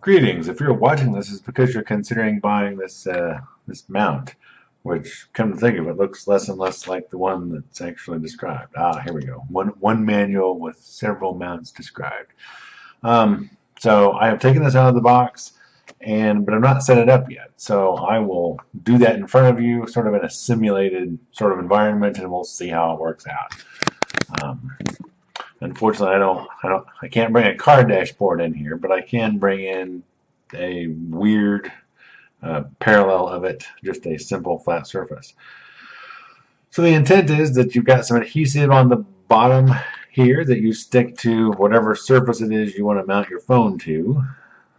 Greetings. If you're watching this, it's because you're considering buying this mount, which, come to think of it, looks less and less like the one that's actually described. Ah, here we go. One manual with several mounts described. So I have taken this out of the box, but I've not set it up yet. So I will do that in front of you, sort of in a simulated sort of environment, and we'll see how it works out. Unfortunately, I can't bring a car dashboard in here, but I can bring in a weird parallel of it, just a simple flat surface. So the intent is that you've got some adhesive on the bottom here that you stick to whatever surface it is you want to mount your phone to.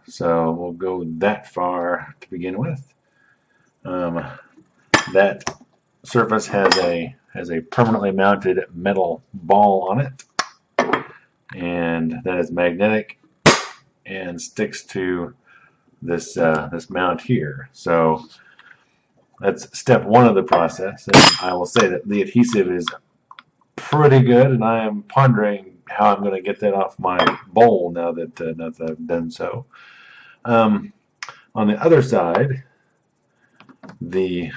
So we'll go that far to begin with. That surface has a permanently mounted metal ball on it, and that is magnetic and sticks to this mount here. So that's step one of the process, and I will say that the adhesive is pretty good, and I am pondering how I'm going to get that off my bowl now that I've done so. On the other side, the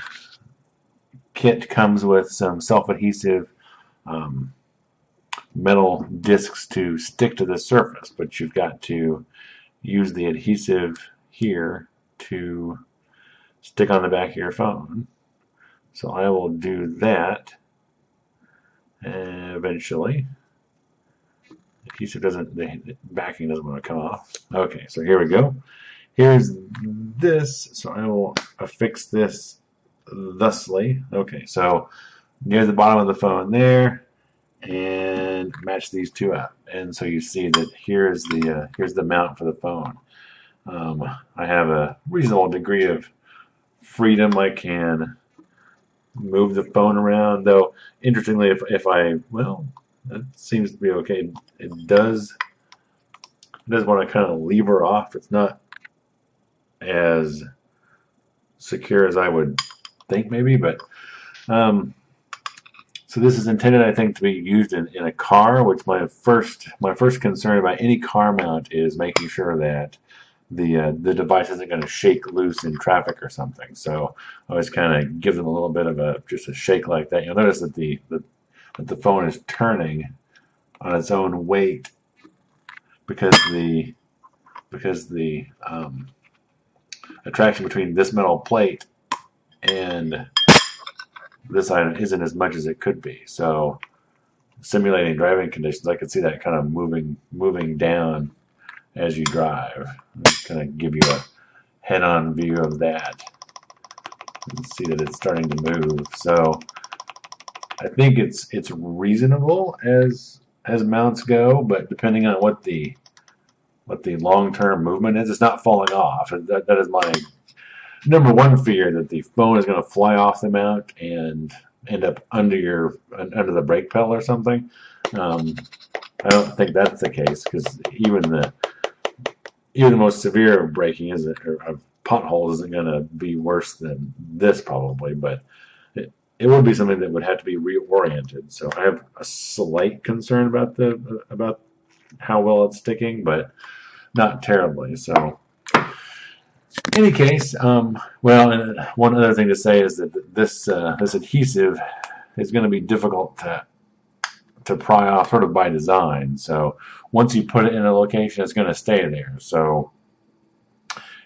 kit comes with some self-adhesive metal discs to stick to the surface, but you've got to use the adhesive here to stick on the back of your phone. So I will do that eventually. The backing doesn't want to come off. Okay, so here we go. Here's this, so I will affix this thusly. Okay, so near the bottom of the phone there, and match these two up, and so you see that here's the mount for the phone. I have a reasonable degree of freedom. I can move the phone around, though interestingly, if that seems to be okay. It does want to kind of lever off. It's not as secure as I would think maybe, but so this is intended, I think, to be used in a car, which my first concern about any car mount is making sure that the device isn't going to shake loose in traffic or something. So I always kind of give them a little bit of just a shake like that. You'll notice that the phone is turning on its own weight because the attraction between this metal plate and this item isn't as much as it could be. So simulating driving conditions, I could see that kind of moving down as you drive. Just kind of give you a head-on view of that and see that it's starting to move. So I think it's reasonable as mounts go, but depending on what the long-term movement is, it's not falling off. That is my number one fear, that the phone is going to fly off the mount and end up under the brake pedal or something. I don't think that's the case, because even the most severe of braking of potholes isn't going to be worse than this probably, but it would be something that would have to be reoriented. So I have a slight concern about how well it's sticking, but not terribly. So in any case, and one other thing to say is that this adhesive is going to be difficult to pry off, sort of by design. So once you put it in a location, it's going to stay there. So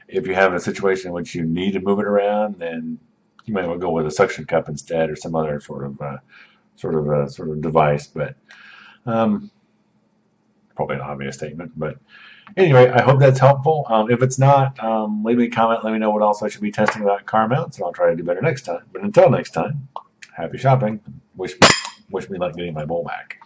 if you have a situation in which you need to move it around, then you might want to go with a suction cup instead, or some other sort of device. But probably an obvious statement, but anyway, I hope that's helpful. If it's not, leave me a comment. Let me know what else I should be testing about car mounts, and I'll try to do better next time. But until next time, happy shopping. Wish me luck getting my bowl back.